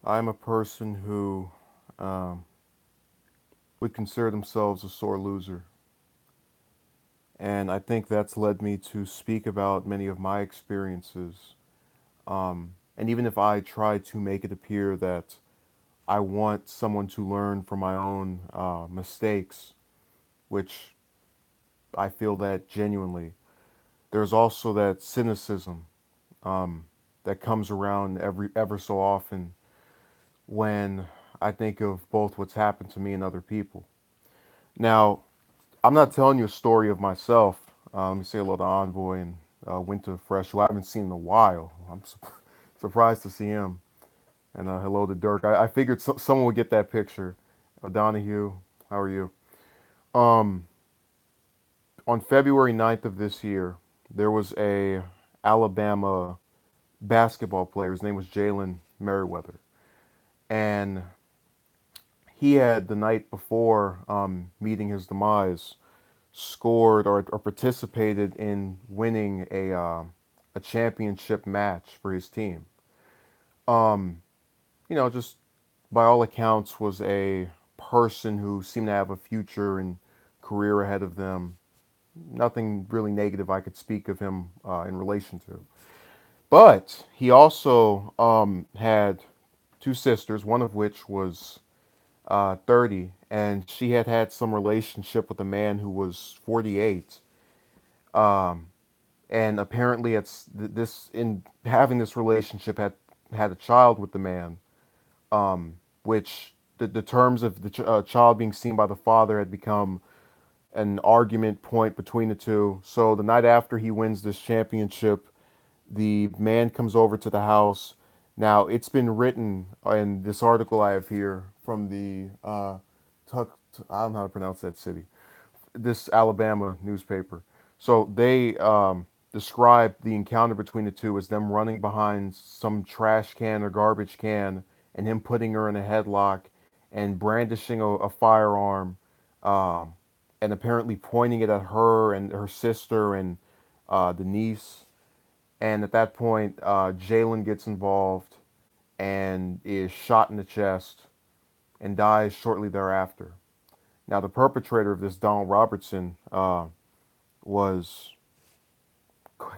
I'm a person who um, would consider themselves a sore loser. And I think that's led me to speak about many of my experiences. And even if I try to make it appear that I want someone to learn from my own mistakes, which I feel that genuinely, there's also that cynicism um, that comes around every ever so often when I think of both what's happened to me and other people. Now, I'm not telling you a story of myself. Let me say hello to Envoy and Winter Fresh, who I haven't seen in a while. I'm surprised to see him. And hello to Dirk. I figured someone would get that picture. Donahue, how are you? Um, on February 9th of this year, there was a Alabama basketball player. His name was Jalen Merriweather. And he had, the night before meeting his demise, scored or participated in winning a championship match for his team. Um, just by all accounts, was a person who seemed to have a future and career ahead of them. Nothing really negative I could speak of him in relation to. But he also had two sisters, one of which was 30, and she had had some relationship with a man who was 48. Um, and apparently, it's this in having this relationship had a child with the man, which the terms of the child being seen by the father had become an argument point between the two. So the night after he wins this championship, the man comes over to the house. Now, it's been written in this article I have here from the Tuck, I don't know how to pronounce that city, this Alabama newspaper. So they describe the encounter between the two as them running behind some trash can or garbage can and him putting her in a headlock and brandishing a firearm, um, and apparently pointing it at her and her sister and the niece. And at that point, Jalen gets involved and is shot in the chest and dies shortly thereafter. Now, the perpetrator of this, Donald Robertson, was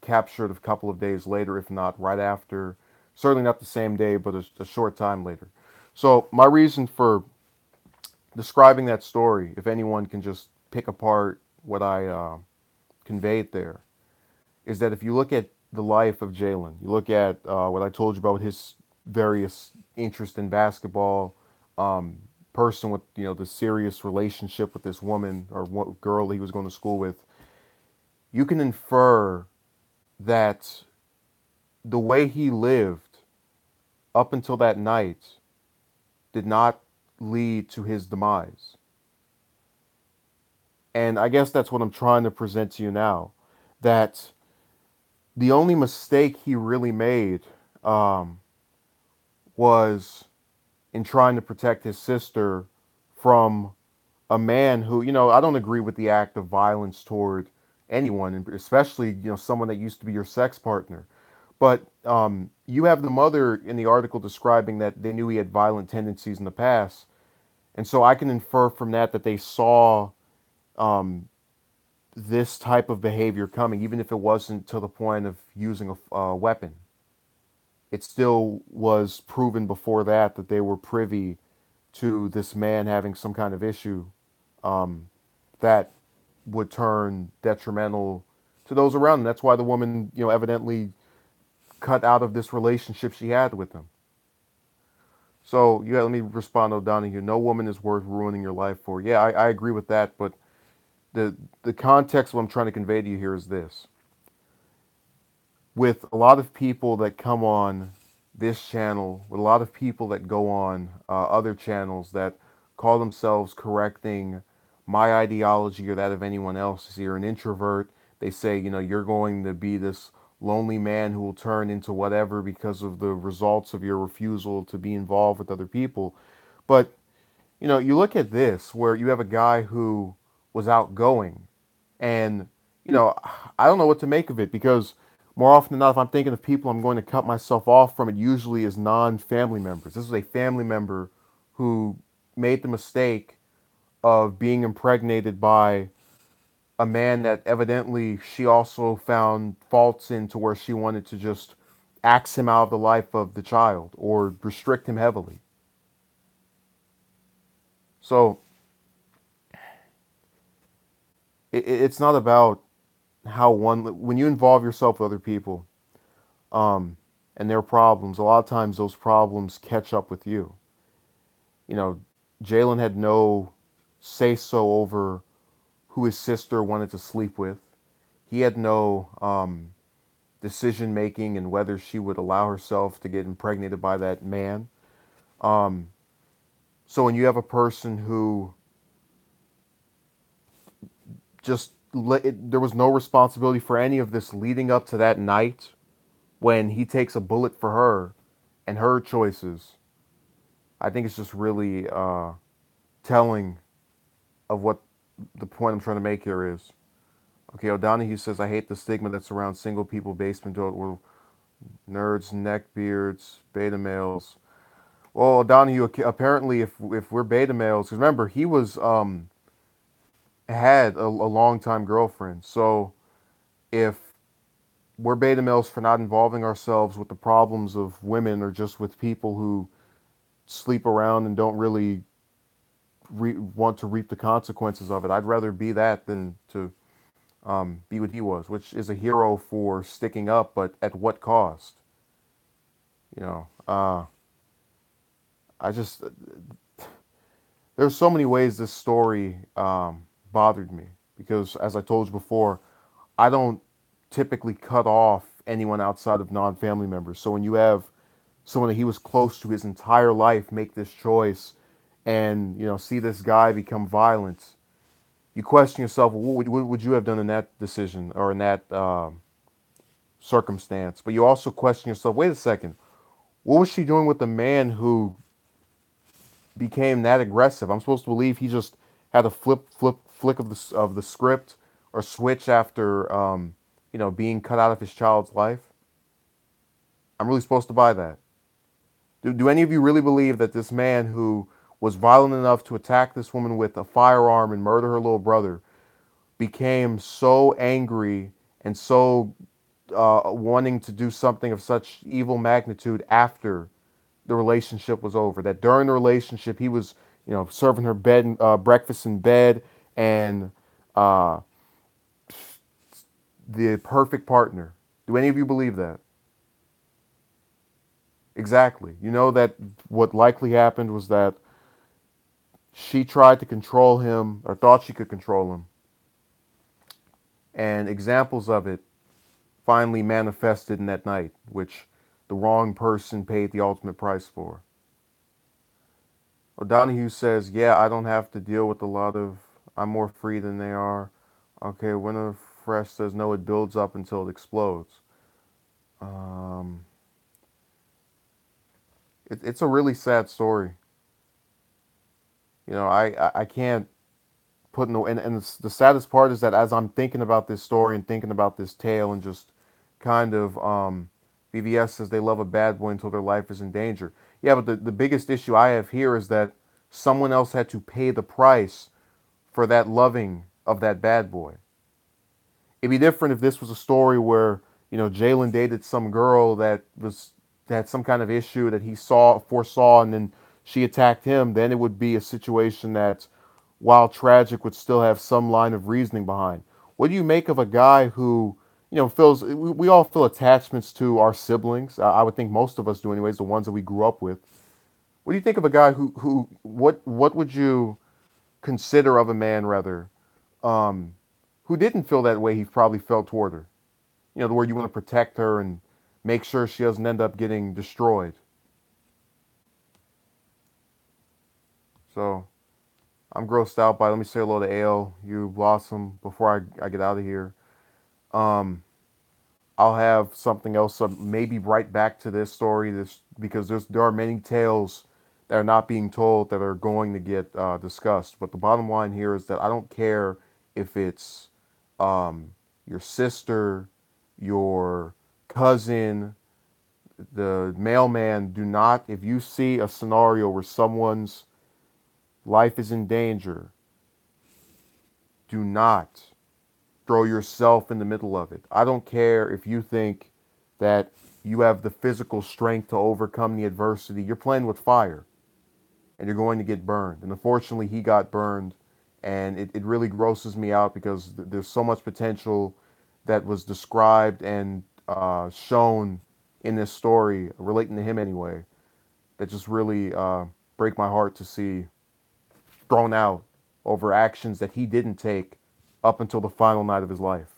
captured a couple of days later, if not right after. Certainly not the same day, but a short time later. So, my reason for describing that story, if anyone can just pick apart what I conveyed there, is that if you look at the life of Jalen, you look at what I told you about his various interest in basketball, um, person with the serious relationship with this woman or what girl he was going to school with, you can infer that the way he lived up until that night did not lead to his demise. And I guess that's what I'm trying to present to you now. That the only mistake he really made um, was in trying to protect his sister from a man who, I don't agree with the act of violence toward anyone, and especially, someone that used to be your sex partner. But you have the mother in the article describing that they knew he had violent tendencies in the past. And so I can infer from that that they saw um, this type of behavior coming, even if it wasn't to the point of using a weapon. It still was proven before that they were privy to this man having some kind of issue um, that would turn detrimental to those around him. That's why the woman, evidently cut out of this relationship she had with him. So, yeah, let me respond to O'Donoghue. No woman is worth ruining your life for. Yeah, I agree with that, but the context of what I'm trying to convey to you here is this. With a lot of people that come on this channel, with a lot of people that go on other channels that call themselves correcting my ideology or that of anyone else. So you're an introvert. They say, you're going to be this lonely man who will turn into whatever because of the results of your refusal to be involved with other people. But, you look at this where you have a guy who was outgoing and, I don't know what to make of it because More often than not, if I'm thinking of people I'm going to cut myself off from, it usually is non-family members. This is a family member who made the mistake of being impregnated by a man that evidently she also found faults in, to where she wanted to just axe him out of the life of the child or restrict him heavily. So it's not about how one, when you involve yourself with other people, um, and their problems, a lot of times those problems catch up with you. You know, Jalen had no say so over who his sister wanted to sleep with. He had no decision making in whether she would allow herself to get impregnated by that man. Um, so when you have a person who just there was no responsibility for any of this leading up to that night when he takes a bullet for her and her choices, I think it's just really telling of what the point I'm trying to make here is. Okay, O'Donohue says, I hate the stigma that surrounds single people, basement dweller, nerds, neckbeards, beta males. Well, O'Donohue, apparently, if we're beta males, 'cause remember, he was had a long time girlfriend. So if we're beta males for not involving ourselves with the problems of women, or just with people who sleep around and don't really want to reap the consequences of it, I'd rather be that than to be what he was, which is a hero for sticking up, but at what cost? You know, I just there's so many ways this story bothered me, because, as I told you before, I don't typically cut off anyone outside of non-family members. So when you have someone that he was close to his entire life make this choice, and see this guy become violent, you question yourself, well, what would you have done in that decision, or in that circumstance? But you also question yourself, wait a second, what was she doing with the man who became that aggressive? I'm supposed to believe he just had a flick of the script, or switch after being cut out of his child's life. I'm really supposed to buy that? Do any of you really believe that this man who was violent enough to attack this woman with a firearm and murder her little brother became so angry and so wanting to do something of such evil magnitude after the relationship was over? That during the relationship he was, serving her breakfast in bed, and uh, the perfect partner. Do any of you believe that? Exactly. You know that what likely happened was that she tried to control him, or thought she could control him, and examples of it finally manifested in that night, which the wrong person paid the ultimate price for. O'Donohue says, yeah, I don't have to deal with a lot of, I'm more free than they are. Okay, Winter Fresh says, no, it builds up until it explodes. Um, it's a really sad story. I can't put no, and the saddest part is that as I'm thinking about this story and thinking about this tale, and just kind of, BVS says they love a bad boy until their life is in danger. Yeah, but the biggest issue I have here is that someone else had to pay the price for that loving of that bad boy. It'd be different if this was a story where, Jalen dated some girl that had some kind of issue that he foresaw, and then she attacked him. Then it would be a situation that, while tragic, would still have some line of reasoning behind. What do you make of a guy who, feels, we all feel attachments to our siblings? I would think most of us do, anyways, the ones that we grew up with. What do you think of a guy what would you consider of a man, rather, um, who didn't feel that way he probably felt toward her? Where you want to protect her and make sure she doesn't end up getting destroyed. So I'm grossed out by it. Let me say hello to Ale, you Blossom, before I get out of here. Um, I'll have something else, maybe right back to this story, because there are many tales that are not being told that are going to get discussed. But the bottom line here is that I don't care if it's your sister, your cousin, the mailman, do not, if you see a scenario where someone's life is in danger, do not throw yourself in the middle of it. I don't care if you think that you have the physical strength to overcome the adversity. You're playing with fire and you're going to get burned. And unfortunately, he got burned. And it really grosses me out because there's so much potential that was described and shown in this story, relating to him anyway, that just really break my heart to see thrown out over actions that he didn't take up until the final night of his life.